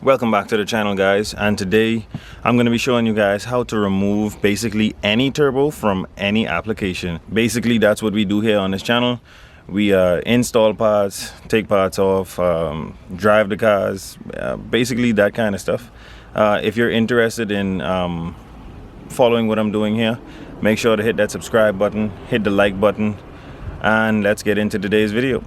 Welcome back to the channel, guys, and today I'm going to be showing you guys how to remove basically any turbo from any application. Basically that's what we do here on this channel. We install parts, take parts off, drive the cars, basically that kind of stuff. If you're interested in following what I'm doing here, make sure to hit that subscribe button, hit the like button, and let's get into today's video.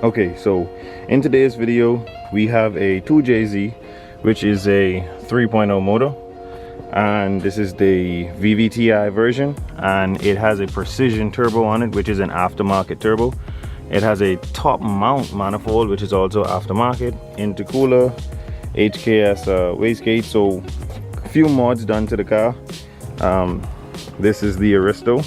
Okay, so in today's video we have a 2JZ, which is a 3.0 motor, and this is the VVTi version, and it has a precision turbo on it, which is an aftermarket turbo. It has a top mount manifold, which is also aftermarket, intercooler, HKS wastegate, so a few mods done to the car. This is the Aristo.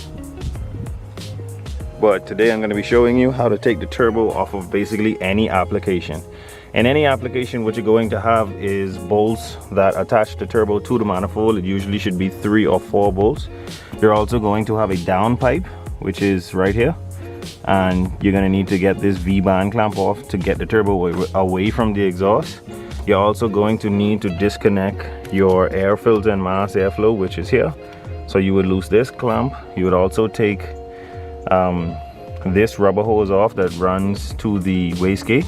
But today I'm going to be showing you how to take the turbo off of basically any application. In any application, what you're going to have is bolts that attach the turbo to the manifold. It usually should be 3 or 4 bolts. You're also going to have a down pipe, which is right here, and you're going to need to get this V-band clamp off to get the turbo away from the exhaust. You're also going to need to disconnect your air filter and mass airflow, which is here. So you would lose this clamp. You would also take this rubber hose off that runs to the wastegate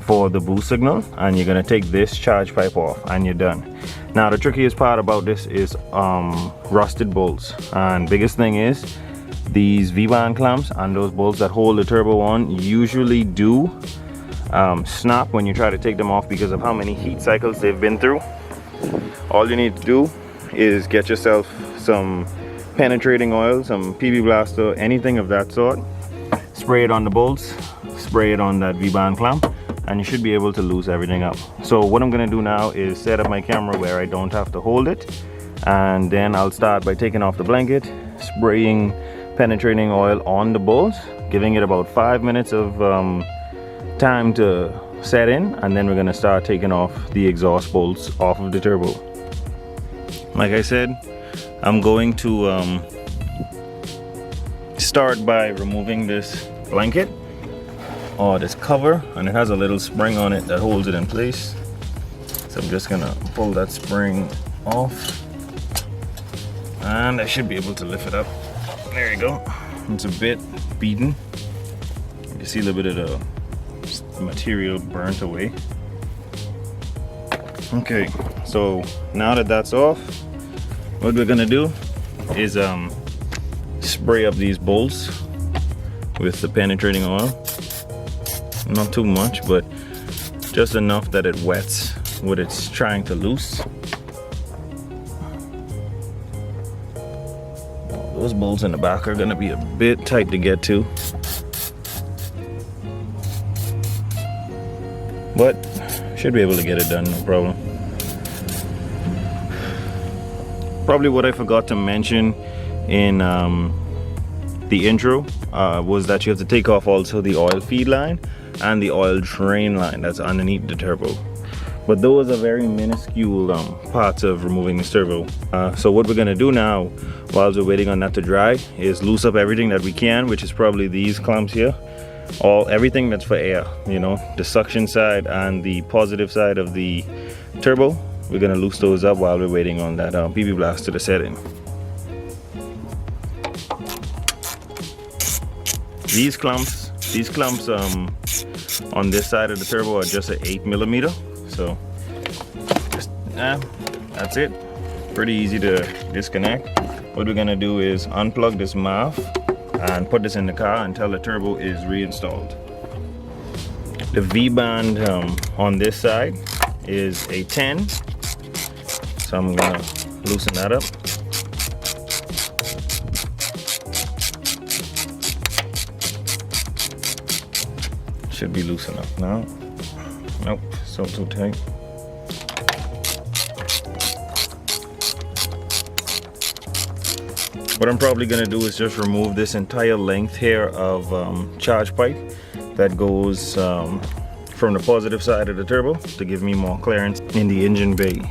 for the boost signal, and you're going to take this charge pipe off, and you're done. Now the trickiest part about this is rusted bolts, and biggest thing is these V-band clamps and those bolts that hold the turbo on usually do snap when you try to take them off because of how many heat cycles they've been through. All you need to do is get yourself some penetrating oil, some PB Blaster, anything of that sort. Spray it on the bolts, spray it on that V-band clamp, and you should be able to loose everything up. So what I'm going to do now is set up my camera where I don't have to hold it, and then I'll start by taking off the blanket, spraying penetrating oil on the bolts, giving it about 5 minutes of time to set in, and then we're going to start taking off the exhaust bolts off of the turbo. Like I said, I'm going to start by removing this blanket or this cover, and it has a little spring on it that holds it in place. So I'm just gonna pull that spring off, and I should be able to lift it up. There you go. It's a bit beaten. You see a little bit of the material burnt away. Okay, so now that that's off, what we're gonna do is spray up these bolts with the penetrating oil. Not too much, but just enough that it wets what it's trying to loose. Those bolts in the back are gonna be a bit tight to get to, but should be able to get it done, no problem. Probably what I forgot to mention in the intro was that you have to take off also the oil feed line and the oil drain line that's underneath the turbo. But those are very minuscule parts of removing this turbo. So what we're gonna do now, while we're waiting on that to dry, is loose up everything that we can, which is probably these clamps here. Everything that's for air, you know, the suction side and the positive side of the turbo. We're gonna loose those up while we're waiting on that PB Blaster to set in. These clamps on this side of the turbo are just an 8mm. So just, that's it. Pretty easy to disconnect. What we're gonna do is unplug this MAF and put this in the car until the turbo is reinstalled. The V-band on this side is a 10. So I'm gonna loosen that up. Should be loose enough now. Nope, still too tight. What I'm probably gonna do is just remove this entire length here of charge pipe that goes from the positive side of the turbo to give me more clearance in the engine bay.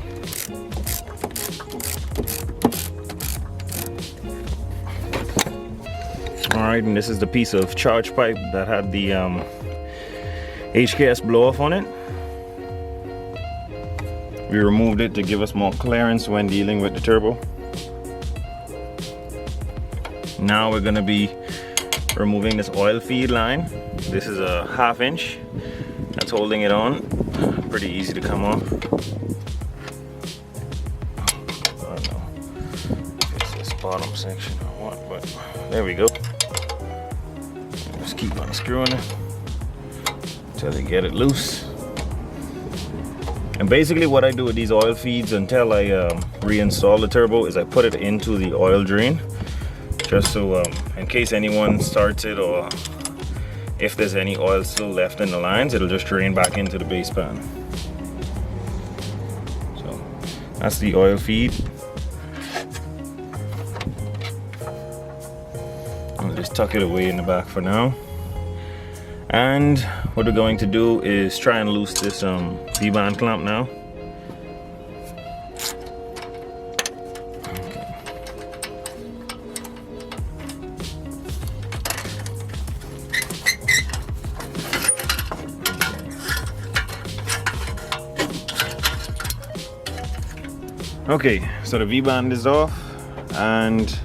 Alright, and this is the piece of charge pipe that had the HKS blow off on it. We removed it to give us more clearance when dealing with the turbo. Now we're going to be removing this oil feed line. This is a 1/2 inch that's holding it on. Pretty easy to come off. I don't know if it's this bottom section or what, but there we go. Just keep unscrewing it until they get it loose. And basically what I do with these oil feeds until I reinstall the turbo is I put it into the oil drain, just so in case anyone starts it or if there's any oil still left in the lines, it'll just drain back into the base pan. So that's the oil feed. I'll just tuck it away in the back for now. And what we're going to do is try and loose this V-band clamp now. Okay, so the V-band is off and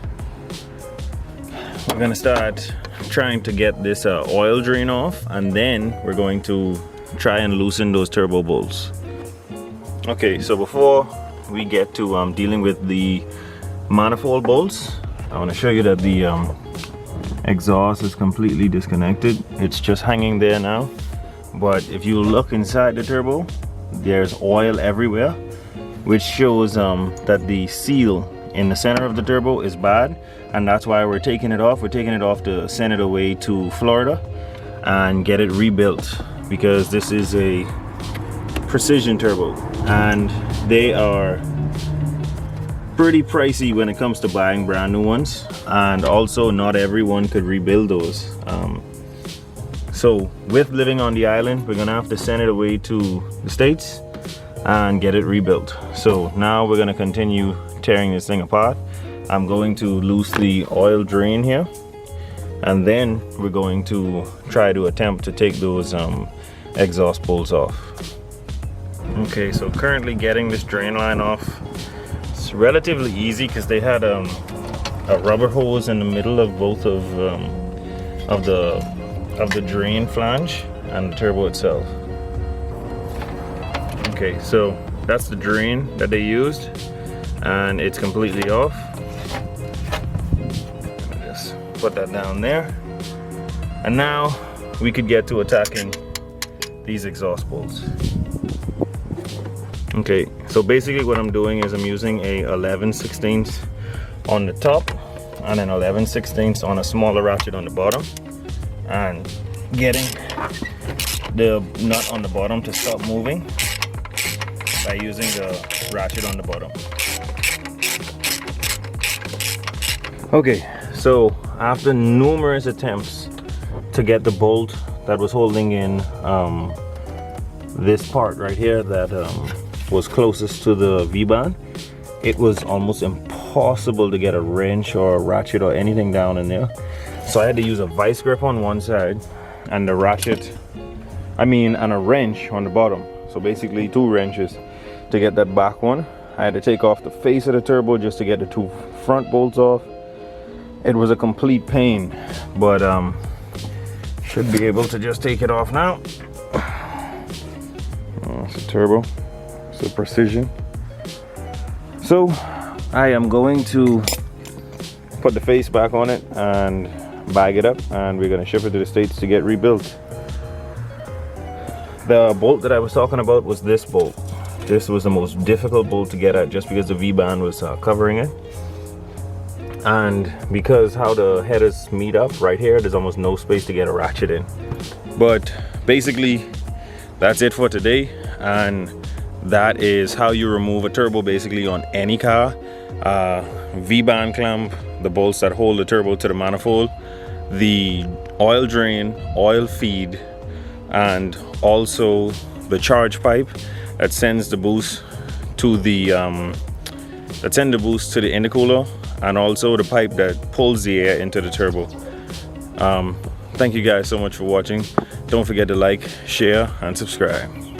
we're gonna start trying to get this oil drain off, and then we're going to try and loosen those turbo bolts. Okay, so before we get to dealing with the manifold bolts, I want to show you that the exhaust is completely disconnected. It's just hanging there now, but if you look inside the turbo, there's oil everywhere, which shows that the seal in the center of the turbo is bad, and that's why we're taking it off. We're taking it off to send it away to Florida and get it rebuilt, because this is a precision turbo and they are pretty pricey when it comes to buying brand new ones, and also not everyone could rebuild those. So with living on the island, we're gonna have to send it away to the States and get it rebuilt. So now we're gonna continue tearing this thing apart. I'm going to loose the oil drain here, and then we're going to try to attempt to take those exhaust bolts off. Okay, so currently getting this drain line off. It's relatively easy because they had a rubber hose in the middle of both of the drain flange and the turbo itself. Okay, so that's the drain that they used, and it's completely off. Just put that down there, and now we could get to attacking these exhaust bolts. Okay, so basically what I'm doing is I'm using a 11/16 on the top and an 11/16 on a smaller ratchet on the bottom, and getting the nut on the bottom to stop moving by using the ratchet on the bottom. Okay, so after numerous attempts to get the bolt that was holding in this part right here that was closest to the V-band, it was almost impossible to get a wrench or a ratchet or anything down in there. So I had to use a vice grip on one side and the ratchet, and a wrench on the bottom. So basically 2 wrenches to get that back one. I had to take off the face of the turbo just to get the 2 front bolts off. It was a complete pain, but should be able to just take it off now. It's a turbo, it's a precision. So I am going to put the face back on it and bag it up, and we're going to ship it to the States to get rebuilt. The bolt that I was talking about was this bolt. This was the most difficult bolt to get at, just because the V-band was covering it, and because how the headers meet up right here, there's almost no space to get a ratchet in. But basically that's it for today, and that is how you remove a turbo basically on any car. V-band clamp, the bolts that hold the turbo to the manifold, the oil drain, oil feed, and also the charge pipe that sends the boost to the intercooler, and also the pipe that pulls the air into the turbo. Thank you guys so much for watching. Don't forget to like, share, and subscribe.